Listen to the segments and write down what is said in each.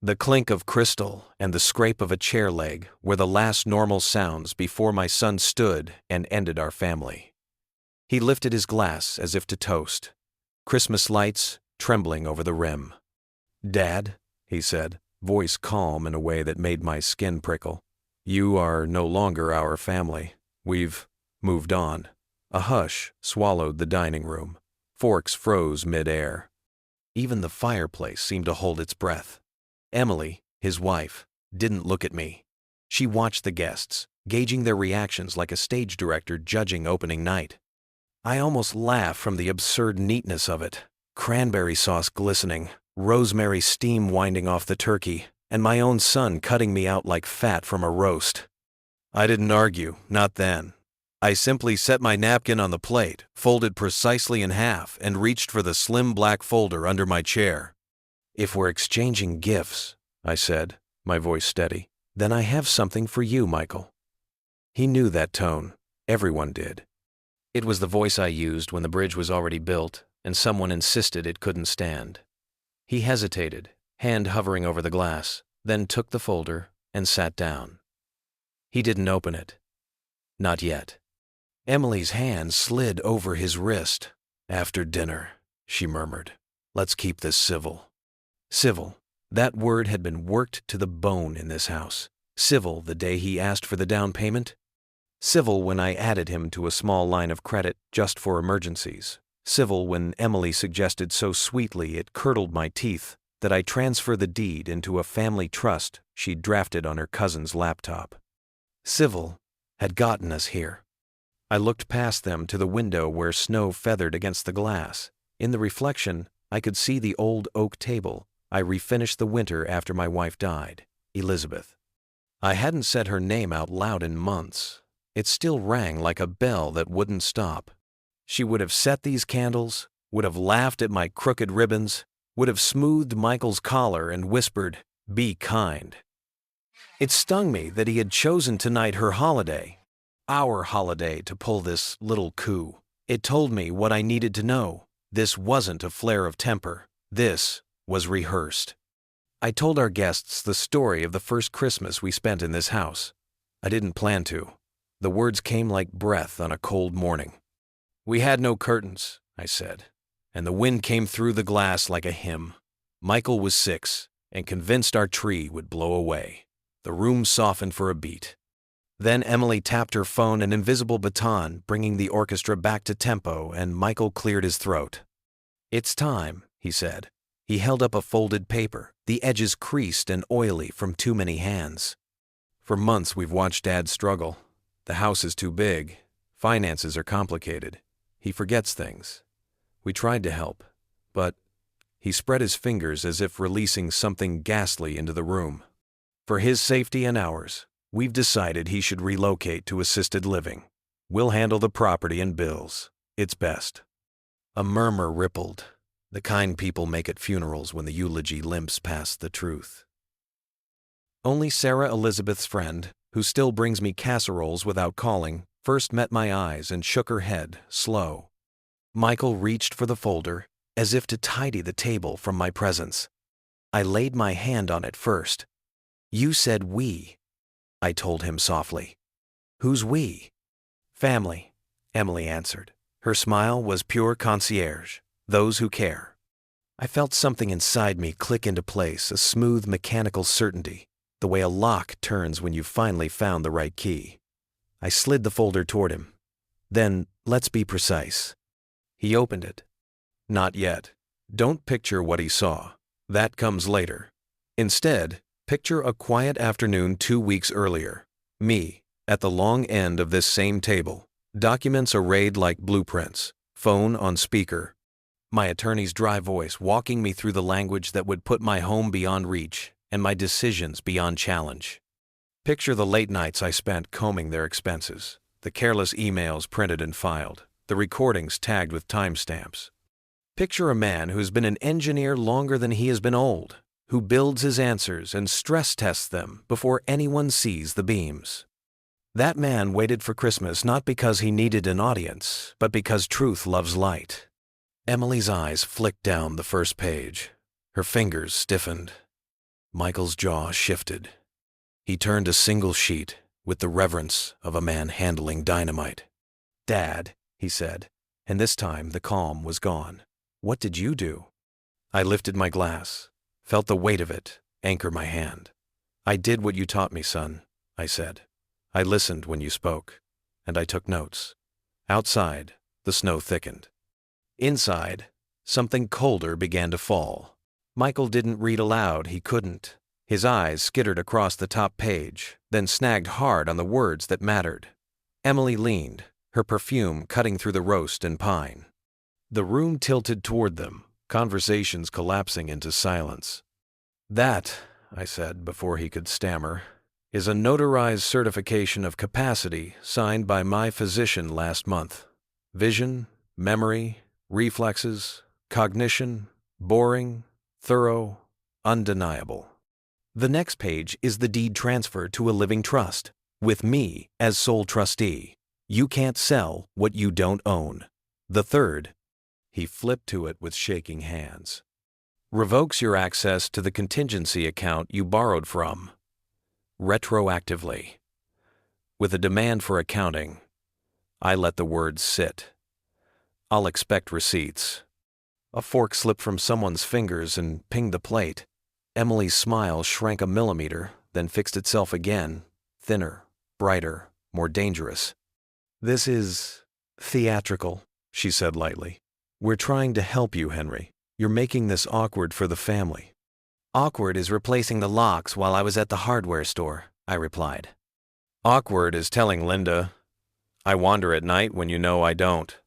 The clink of crystal and the scrape of a chair leg were the last normal sounds before my son stood and ended our family. He lifted his glass as if to toast, Christmas lights trembling over the rim. "Dad," he said, voice calm in a way that made my skin prickle, "you are no longer our family. We've moved on." A hush swallowed the dining room. Forks froze mid-air. Even the fireplace seemed to hold its breath. Emily, his wife, didn't look at me. She watched the guests, gauging their reactions like a stage director judging opening night. I almost laughed from the absurd neatness of it. Cranberry sauce glistening, rosemary steam winding off the turkey, and my own son cutting me out like fat from a roast. I didn't argue, not then. I simply set my napkin on the plate, folded precisely in half, and reached for the slim black folder under my chair. "If we're exchanging gifts," I said, my voice steady, "then I have something for you, Michael." He knew that tone. Everyone did. It was the voice I used when the bridge was already built and someone insisted it couldn't stand. He hesitated, hand hovering over the glass, then took the folder and sat down. He didn't open it. Not yet. Emily's hand slid over his wrist. "After dinner," she murmured. "Let's keep this civil." Civil. That word had been worked to the bone in this house. Civil the day he asked for the down payment. Civil when I added him to a small line of credit just for emergencies. Civil when Emily suggested so sweetly it curdled my teeth that I transfer the deed into a family trust she'd drafted on her cousin's laptop. Civil had gotten us here. I looked past them to the window where snow feathered against the glass. In the reflection, I could see the old oak table I refinished the winter after my wife died, Elizabeth. I hadn't said her name out loud in months. It still rang like a bell that wouldn't stop. She would have set these candles, would have laughed at my crooked ribbons, would have smoothed Michael's collar and whispered, "Be kind." It stung me that he had chosen tonight her holiday, our holiday, to pull this little coup. It told me what I needed to know. This wasn't a flare of temper. This was rehearsed. I told our guests the story of the first Christmas we spent in this house. I didn't plan to. The words came like breath on a cold morning. "We had no curtains," I said, and the wind came through the glass like a hymn. Michael was 6 and convinced our tree would blow away. The room softened for a beat. Then Emily tapped her phone, an invisible baton, bringing the orchestra back to tempo, and Michael cleared his throat. "It's time," he said. He held up a folded paper, the edges creased and oily from too many hands. "For months we've watched Dad struggle. The house is too big. Finances are complicated. He forgets things. We tried to help, but..." He spread his fingers as if releasing something ghastly into the room. "For his safety and ours, we've decided he should relocate to assisted living. We'll handle the property and bills. It's best." A murmur rippled, the kind people make at funerals when the eulogy limps past the truth. Only Sarah Elizabeth's friend, who still brings me casseroles without calling, first met my eyes and shook her head, slow. Michael reached for the folder, as if to tidy the table from my presence. I laid my hand on it first. "You said we," I told him softly. "Who's we?" "Family," Emily answered. Her smile was pure concierge, those who care. I felt something inside me click into place, a smooth mechanical certainty, the way a lock turns when you've finally found the right key. I slid the folder toward him. "Then, let's be precise." He opened it. "Not yet. Don't picture what he saw. That comes later. Instead, picture a quiet afternoon 2 weeks earlier. Me, at the long end of this same table. Documents arrayed like blueprints. Phone on speaker. My attorney's dry voice walking me through the language that would put my home beyond reach and my decisions beyond challenge. Picture the late nights I spent combing their expenses, the careless emails printed and filed, the recordings tagged with timestamps. Picture a man who's been an engineer longer than he has been old, who builds his answers and stress tests them before anyone sees the beams. That man waited for Christmas not because he needed an audience, but because truth loves light. Emily's eyes flicked down the first page. Her fingers stiffened. Michael's jaw shifted. He turned a single sheet with the reverence of a man handling dynamite. "Dad," he said, and this time the calm was gone. "What did you do?" I lifted my glass, felt the weight of it anchor my hand. "I did what you taught me, son," I said. "I listened when you spoke, and I took notes." Outside, the snow thickened. Inside, something colder began to fall. Michael didn't read aloud, he couldn't. His eyes skittered across the top page, then snagged hard on the words that mattered. Emily leaned, her perfume cutting through the roast and pine. The room tilted toward them, conversations collapsing into silence. "That," I said before he could stammer, "is a notarized certification of capacity signed by my physician last month. Vision, memory, reflexes, cognition, boring, thorough, undeniable." The next page is the deed transfer to a living trust, with me as sole trustee. You can't sell what you don't own. The third, he flipped to it with shaking hands, revokes your access to the contingency account you borrowed from, retroactively. With a demand for accounting, I let the words sit. I'll expect receipts. A fork slipped from someone's fingers and pinged the plate. Emily's smile shrank a millimeter, then fixed itself again, thinner, brighter, more dangerous. "This is theatrical," she said lightly. "We're trying to help you, Henry. You're making this awkward for the family." "Awkward is replacing the locks while I was at the hardware store," I replied. "Awkward is telling Linda, I wander at night when you know I don't.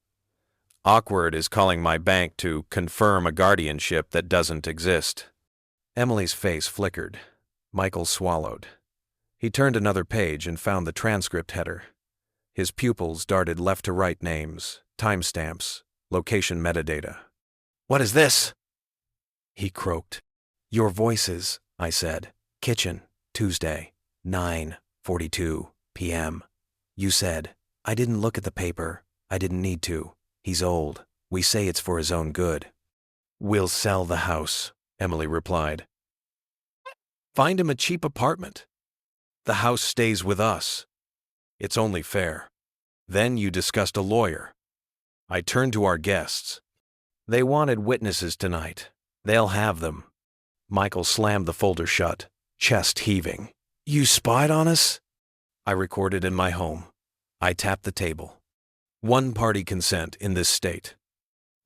Awkward is calling my bank to confirm a guardianship that doesn't exist." Emily's face flickered. Michael swallowed. He turned another page and found the transcript header. His pupils darted left to right names, timestamps, location metadata. "What is this?" he croaked. "Your voices," I said. "Kitchen, Tuesday, 9:42 p.m. You said, 'I didn't look at the paper. I didn't need to. He's old. We say it's for his own good.'" "We'll sell the house," Emily replied. "Find him a cheap apartment. The house stays with us. It's only fair." Then you discussed a lawyer. I turned to our guests. "They wanted witnesses tonight. They'll have them." Michael slammed the folder shut, chest heaving. "You spied on us?" I recorded in my home. I tapped the table. One-party consent in this state.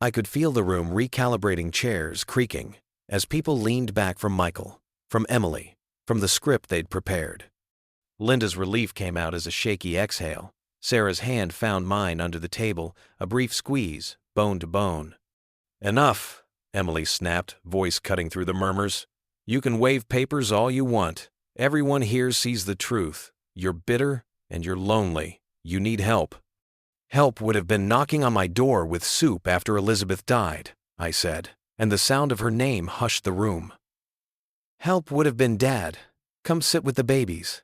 I could feel the room recalibrating chairs creaking as people leaned back from Michael, from Emily, from the script they'd prepared. Linda's relief came out as a shaky exhale. Sarah's hand found mine under the table, a brief squeeze, bone to bone. "Enough," Emily snapped, voice cutting through the murmurs. "You can wave papers all you want. Everyone here sees the truth. You're bitter and you're lonely. You need help." "Help would have been knocking on my door with soup after Elizabeth died," I said, and the sound of her name hushed the room. "Help would have been Dad. Come sit with the babies."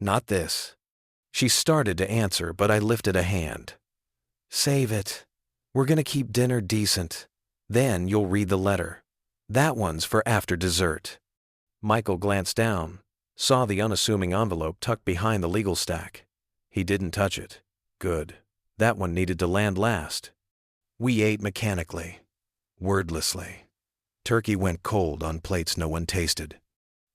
"Not this." She started to answer, but I lifted a hand. "Save it. We're gonna keep dinner decent. Then you'll read the letter. That one's for after dessert." Michael glanced down, saw the unassuming envelope tucked behind the legal stack. He didn't touch it. Good. That one needed to land last. We ate mechanically, wordlessly. Turkey went cold on plates no one tasted.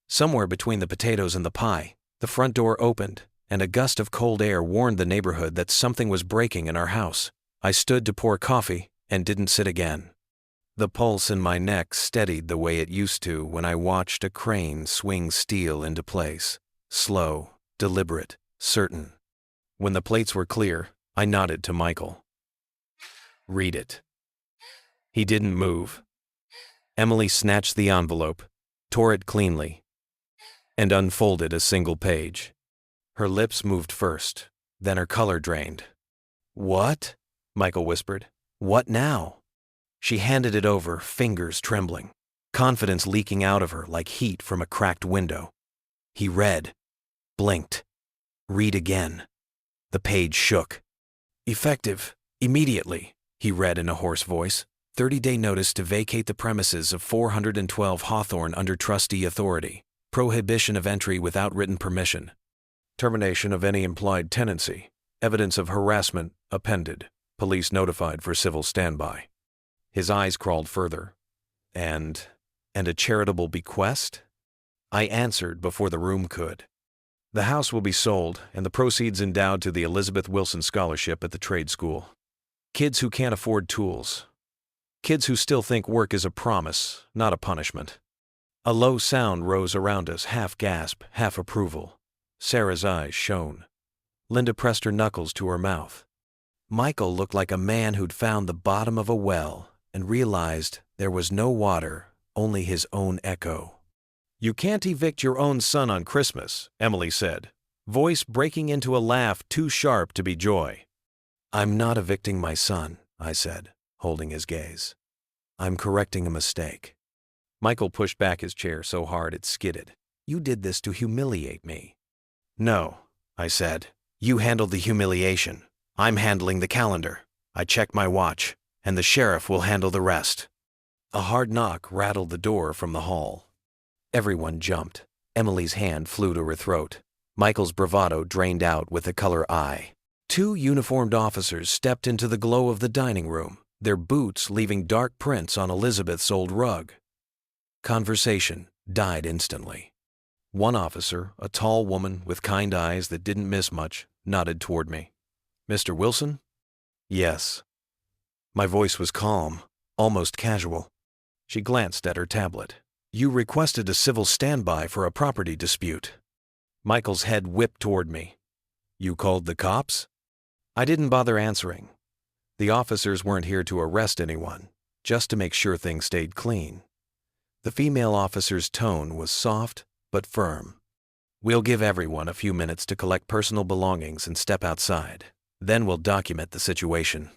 Somewhere between the potatoes and the pie, the front door opened, and a gust of cold air warned the neighborhood that something was breaking in our house. I stood to pour coffee and didn't sit again. The pulse in my neck steadied the way it used to when I watched a crane swing steel into place. Slow, deliberate, certain. When the plates were clear, I nodded to Michael. "Read it." He didn't move. Emily snatched the envelope, tore it cleanly, and unfolded a single page. Her lips moved first, then her color drained. "What?" Michael whispered. "What now?" She handed it over, fingers trembling, confidence leaking out of her like heat from a cracked window. He read, blinked. "Read again." The page shook. "Effective, immediately," he read in a hoarse voice. 30-day notice to vacate the premises of 412 Hawthorne under trustee authority. Prohibition of entry without written permission. Termination of any implied tenancy. Evidence of harassment appended. Police notified for civil standby. His eyes crawled further. And a charitable bequest? I answered before the room could. The house will be sold and the proceeds endowed to the Elizabeth Wilson Scholarship at the trade school. Kids who can't afford tools. Kids who still think work is a promise, not a punishment. A low sound rose around us, half gasp, half approval. Sarah's eyes shone. Linda pressed her knuckles to her mouth. Michael looked like a man who'd found the bottom of a well and realized there was no water, only his own echo. "You can't evict your own son on Christmas," Emily said, voice breaking into a laugh too sharp to be joy. "I'm not evicting my son," I said, holding his gaze. "I'm correcting a mistake." Michael pushed back his chair so hard it skidded. "You did this to humiliate me." "No," I said. "You handled the humiliation. I'm handling the calendar. I checked my watch, and the sheriff will handle the rest." A hard knock rattled the door from the hall. Everyone jumped. Emily's hand flew to her throat. Michael's bravado drained out with the color eye. 2 uniformed officers stepped into the glow of the dining room, their boots leaving dark prints on Elizabeth's old rug. Conversation died instantly. One officer, a tall woman with kind eyes that didn't miss much, nodded toward me. "Mr. Wilson?" "Yes." My voice was calm, almost casual. She glanced at her tablet. "You requested a civil standby for a property dispute." Michael's head whipped toward me. "You called the cops?" I didn't bother answering. The officers weren't here to arrest anyone, just to make sure things stayed clean. The female officer's tone was soft but firm. "We'll give everyone a few minutes to collect personal belongings and step outside. Then we'll document the situation."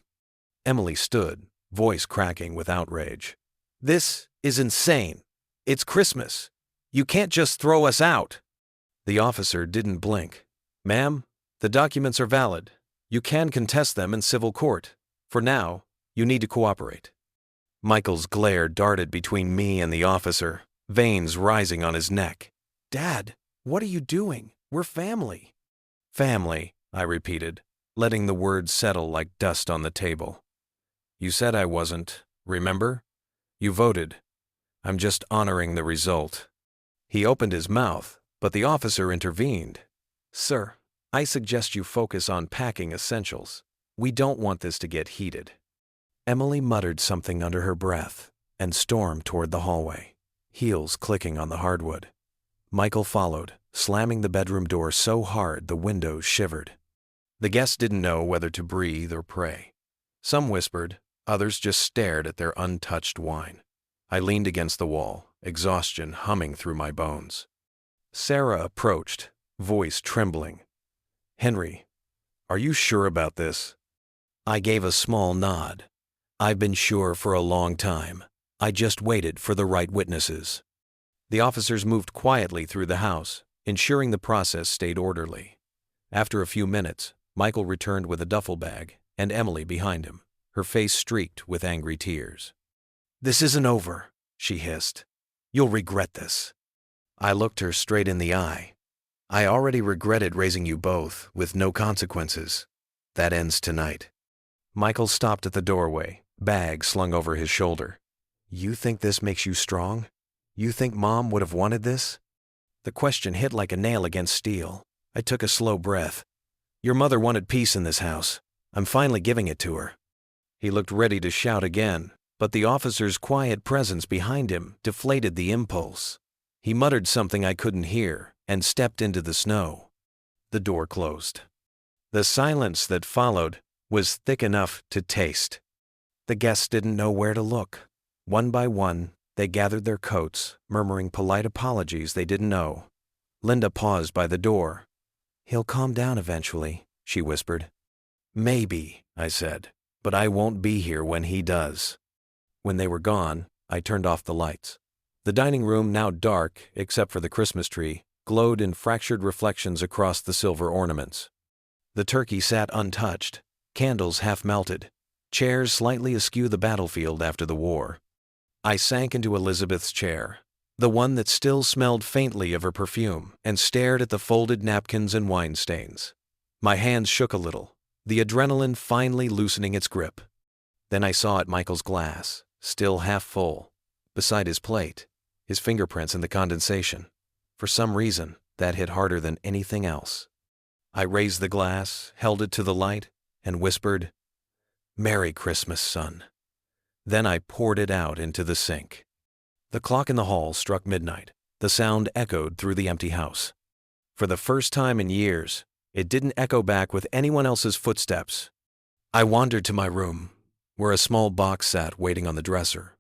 Emily stood, voice cracking with outrage. "This is insane. It's Christmas. You can't just throw us out." The officer didn't blink. "Ma'am, the documents are valid. You can contest them in civil court. For now, you need to cooperate." Michael's glare darted between me and the officer, veins rising on his neck. "Dad, what are you doing? We're family." "Family," I repeated, letting the words settle like dust on the table. "You said I wasn't, remember? You voted. I'm just honoring the result." He opened his mouth, but the officer intervened. "Sir, I suggest you focus on packing essentials. We don't want this to get heated." Emily muttered something under her breath and stormed toward the hallway, heels clicking on the hardwood. Michael followed, slamming the bedroom door so hard the windows shivered. The guests didn't know whether to breathe or pray. Some whispered, others just stared at their untouched wine. I leaned against the wall, exhaustion humming through my bones. Sarah approached, voice trembling. "Henry, are you sure about this?" I gave a small nod. "I've been sure for a long time. I just waited for the right witnesses." The officers moved quietly through the house, ensuring the process stayed orderly. After a few minutes, Michael returned with a duffel bag, and Emily behind him, her face streaked with angry tears. "This isn't over," she hissed. "You'll regret this." I looked her straight in the eye. "I already regretted raising you both with no consequences. That ends tonight." Michael stopped at the doorway, bag slung over his shoulder. "You think this makes you strong? You think Mom would have wanted this?" The question hit like a nail against steel. I took a slow breath. "Your mother wanted peace in this house. I'm finally giving it to her." He looked ready to shout again, but the officer's quiet presence behind him deflated the impulse. He muttered something I couldn't hear and stepped into the snow. The door closed. The silence that followed was thick enough to taste. The guests didn't know where to look. One by one, they gathered their coats, murmuring polite apologies they didn't know. Linda paused by the door. "He'll calm down eventually," she whispered. "Maybe," I said, "but I won't be here when he does." When they were gone, I turned off the lights. The dining room, now dark except for the Christmas tree, glowed in fractured reflections across the silver ornaments. The turkey sat untouched, candles half melted, chairs slightly askew the battlefield after the war. I sank into Elizabeth's chair, the one that still smelled faintly of her perfume, and stared at the folded napkins and wine stains. My hands shook a little, the adrenaline finally loosening its grip. Then I saw at Michael's glass, still half full, beside his plate, his fingerprints in the condensation. For some reason, that hit harder than anything else. I raised the glass, held it to the light, and whispered, "Merry Christmas, son." Then I poured it out into the sink. The clock in the hall struck midnight. The sound echoed through the empty house. For the first time in years, it didn't echo back with anyone else's footsteps. I wandered to my room, where a small box sat waiting on the dresser.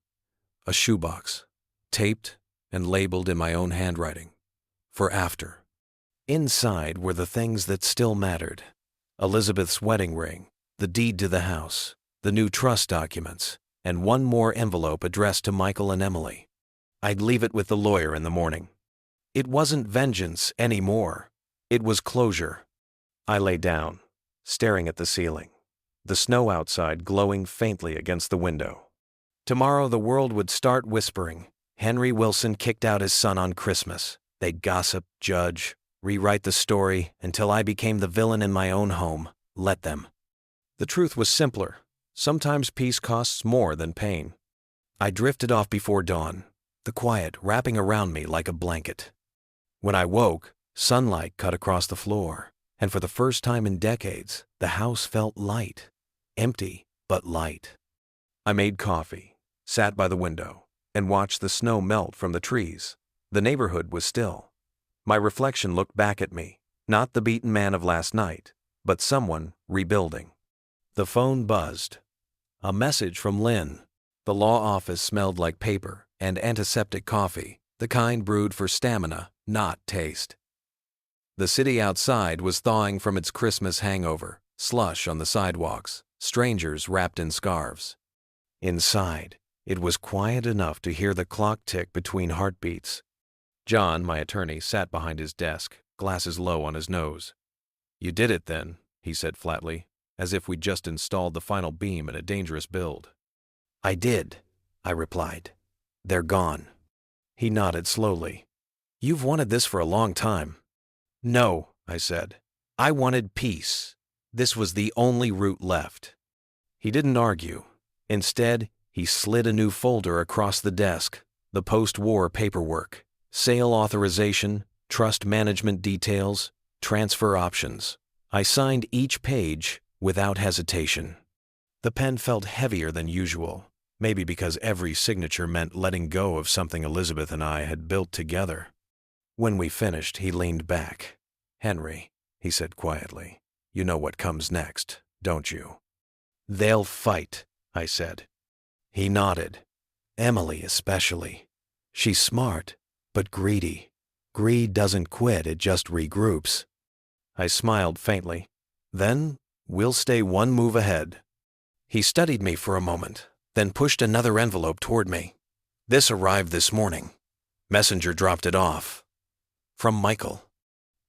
A shoebox, taped and labeled in my own handwriting, for after. Inside were the things that still mattered. Elizabeth's wedding ring, the deed to the house, the new trust documents, and one more envelope addressed to Michael and Emily. I'd leave it with the lawyer in the morning. It wasn't vengeance anymore. It was closure. I lay down, staring at the ceiling, the snow outside glowing faintly against the window. Tomorrow the world would start whispering, Henry Wilson kicked out his son on Christmas. They'd gossip, judge, rewrite the story until I became the villain in my own home. Let them. The truth was simpler. Sometimes peace costs more than pain. I drifted off before dawn, the quiet wrapping around me like a blanket. When I woke, sunlight cut across the floor, and for the first time in decades, the house felt light. Empty, but light. I made coffee, sat by the window, and watched the snow melt from the trees. The neighborhood was still. My reflection looked back at me, not the beaten man of last night, but someone rebuilding. The phone buzzed. A message from Lynn. The law office smelled like paper and antiseptic coffee, the kind brewed for stamina, not taste. The city outside was thawing from its Christmas hangover, slush on the sidewalks, strangers wrapped in scarves. Inside, it was quiet enough to hear the clock tick between heartbeats. John, my attorney, sat behind his desk, glasses low on his nose. "You did it then," he said flatly, as if we'd just installed the final beam in a dangerous build. "I did," I replied. "They're gone." He nodded slowly. "You've wanted this for a long time." "No," I said. "I wanted peace. This was the only route left." He didn't argue. Instead, he slid a new folder across the desk, the post-war paperwork, sale authorization, trust management details, transfer options. I signed each page without hesitation. The pen felt heavier than usual, maybe because every signature meant letting go of something Elizabeth and I had built together. When we finished, he leaned back. "Henry," he said quietly, "you know what comes next, don't you?" "They'll fight," I said. He nodded. "Emily especially. She's smart, but greedy. Greed doesn't quit, it just regroups." I smiled faintly. "Then we'll stay one move ahead." He studied me for a moment, then pushed another envelope toward me. "This arrived this morning. Messenger dropped it off. From Michael."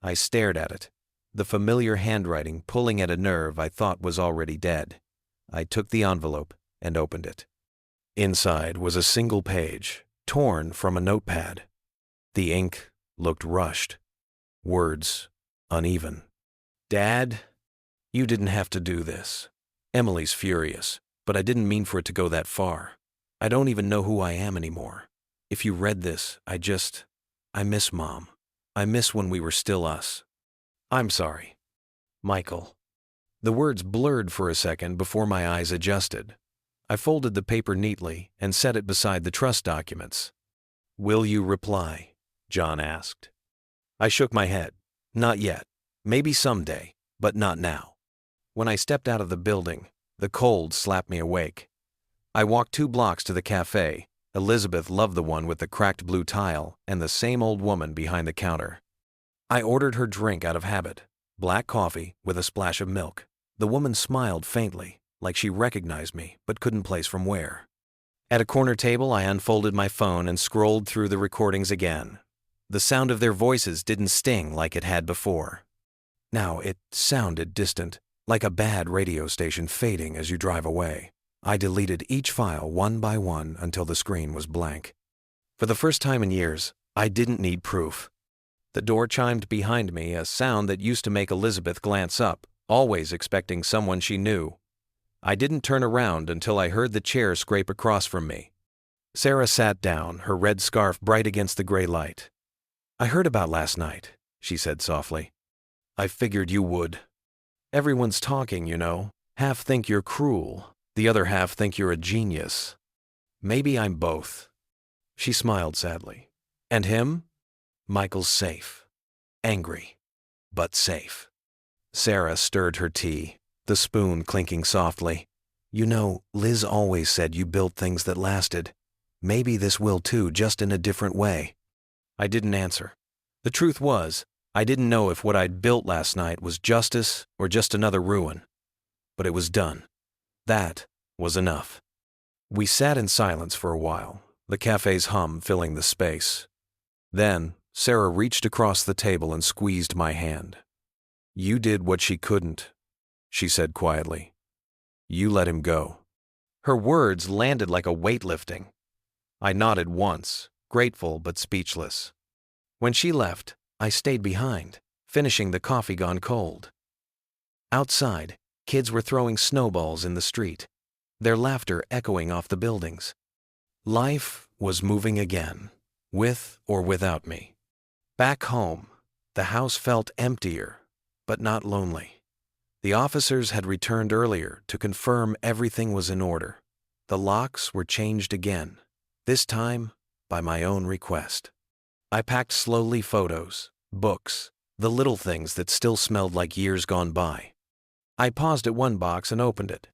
I stared at it, the familiar handwriting pulling at a nerve I thought was already dead. I took the envelope and opened it. Inside was a single page, torn from a notepad. The ink looked rushed. Words uneven. "Dad, you didn't have to do this. Emily's furious, but I didn't mean for it to go that far. I don't even know who I am anymore. If you read this, I miss Mom. I miss when we were still us. I'm sorry. Michael." The words blurred for a second before my eyes adjusted. I folded the paper neatly and set it beside the trust documents. "Will you reply?" John asked. I shook my head. "Not yet. Maybe someday, but not now." When I stepped out of the building, the cold slapped me awake. I walked 2 blocks to the cafe. Elizabeth loved the one with the cracked blue tile and the same old woman behind the counter. I ordered her drink out of habit, black coffee with a splash of milk. The woman smiled faintly, like she recognized me but couldn't place from where. At a corner table, I unfolded my phone and scrolled through the recordings again. The sound of their voices didn't sting like it had before. Now it sounded distant, like a bad radio station fading as you drive away. I deleted each file one by one until the screen was blank. For the first time in years, I didn't need proof. The door chimed behind me, a sound that used to make Elizabeth glance up, always expecting someone she knew. I didn't turn around until I heard the chair scrape across from me. Sarah sat down, her red scarf bright against the gray light. "I heard about last night," she said softly. "I figured you would. Everyone's talking, you know. Half think you're cruel, the other half think you're a genius. Maybe I'm both." She smiled sadly. "And him?" "Michael's safe. Angry, but safe." Sarah stirred her tea, the spoon clinking softly. "You know, Liz always said you built things that lasted. Maybe this will too, just in a different way." I didn't answer. The truth was, I didn't know if what I'd built last night was justice or just another ruin. But it was done. That was enough. We sat in silence for a while, the cafe's hum filling the space. Then, Sarah reached across the table and squeezed my hand. "You did what she couldn't," she said quietly. "You let him go." Her words landed like a weightlifting. I nodded once, grateful but speechless. When she left, I stayed behind, finishing the coffee gone cold. Outside, kids were throwing snowballs in the street, their laughter echoing off the buildings. Life was moving again, with or without me. Back home, the house felt emptier, but not lonely. The officers had returned earlier to confirm everything was in order. The locks were changed again, this time by my own request. I packed slowly photos, books, the little things that still smelled like years gone by. I paused at one box and opened it.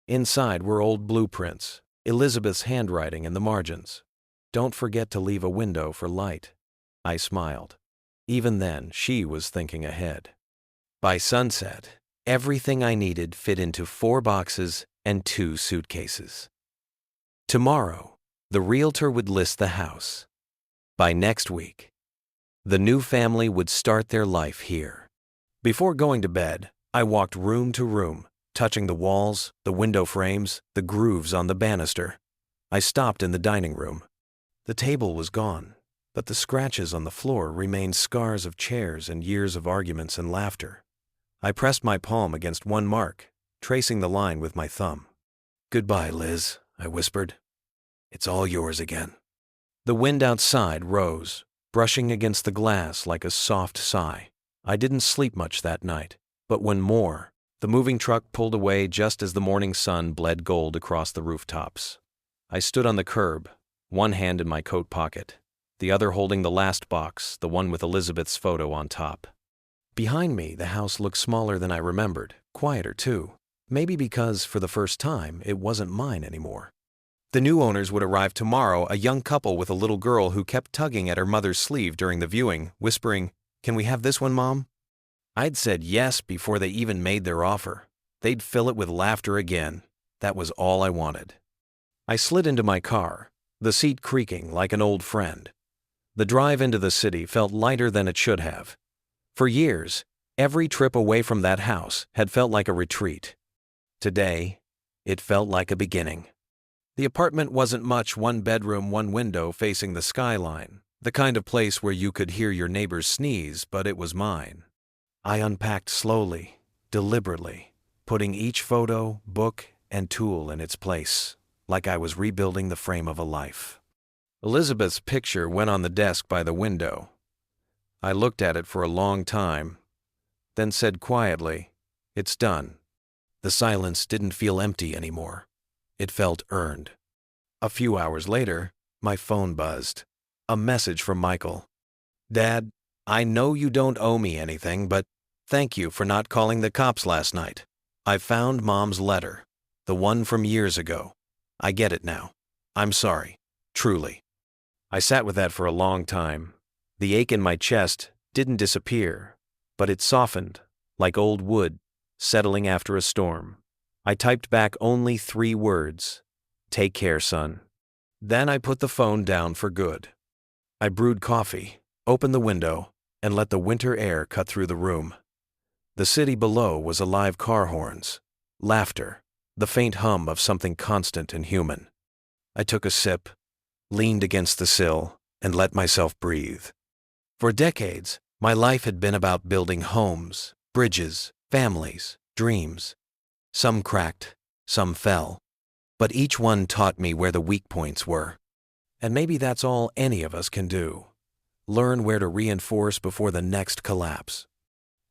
Inside were old blueprints, Elizabeth's handwriting in the margins. "Don't forget to leave a window for light." I smiled. Even then, she was thinking ahead. By sunset, everything I needed fit into 4 boxes and 2 suitcases. Tomorrow, the realtor would list the house. By next week, the new family would start their life here. Before going to bed, I walked room to room, touching the walls, the window frames, the grooves on the banister. I stopped in the dining room. The table was gone, but the scratches on the floor remained scars of chairs and years of arguments and laughter. I pressed my palm against one mark, tracing the line with my thumb. "Goodbye, Liz," I whispered. "It's all yours again." The wind outside rose, brushing against the glass like a soft sigh. I didn't sleep much that night, but when the moving truck pulled away just as the morning sun bled gold across the rooftops. I stood on the curb, one hand in my coat pocket, the other holding the last box, the one with Elizabeth's photo on top. Behind me, the house looked smaller than I remembered, quieter too, maybe because, for the first time, it wasn't mine anymore. The new owners would arrive tomorrow, a young couple with a little girl who kept tugging at her mother's sleeve during the viewing, whispering, "Can we have this one, Mom?" I'd said yes before they even made their offer. They'd fill it with laughter again. That was all I wanted. I slid into my car, the seat creaking like an old friend. The drive into the city felt lighter than it should have. For years, every trip away from that house had felt like a retreat. Today, it felt like a beginning. The apartment wasn't much, 1 bedroom, 1 window facing the skyline, the kind of place where you could hear your neighbors sneeze, but it was mine. I unpacked slowly, deliberately, putting each photo, book, and tool in its place, like I was rebuilding the frame of a life. Elizabeth's picture went on the desk by the window. I looked at it for a long time, then said quietly, "It's done." The silence didn't feel empty anymore. It felt earned. A few hours later, my phone buzzed. A message from Michael. "Dad, I know you don't owe me anything, but thank you for not calling the cops last night. I found Mom's letter, the one from years ago. I get it now. I'm sorry, truly." I sat with that for a long time. The ache in my chest didn't disappear, but it softened, like old wood settling after a storm. I typed back only 3 words: "Take care, son." Then I put the phone down for good. I brewed coffee, opened the window, and let the winter air cut through the room. The city below was alive: car horns, laughter, the faint hum of something constant and human. I took a sip, leaned against the sill, and let myself breathe. For decades, my life had been about building homes, bridges, families, dreams. Some cracked, some fell, but each one taught me where the weak points were. And maybe that's all any of us can do. Learn where to reinforce before the next collapse.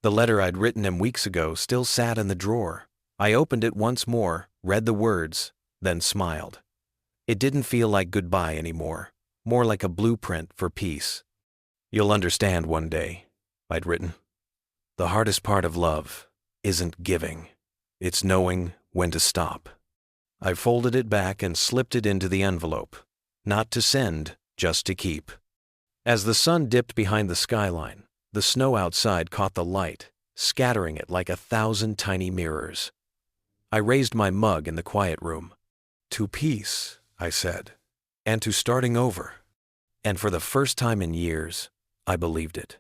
The letter I'd written him weeks ago still sat in the drawer. I opened it once more, read the words, then smiled. It didn't feel like goodbye anymore, more like a blueprint for peace. "You'll understand one day," I'd written. "The hardest part of love isn't giving. It's knowing when to stop." I folded it back and slipped it into the envelope. Not to send, just to keep. As the sun dipped behind the skyline, the snow outside caught the light, scattering it like 1,000 tiny mirrors. I raised my mug in the quiet room. "To peace," I said, "and to starting over." And for the first time in years, I believed it.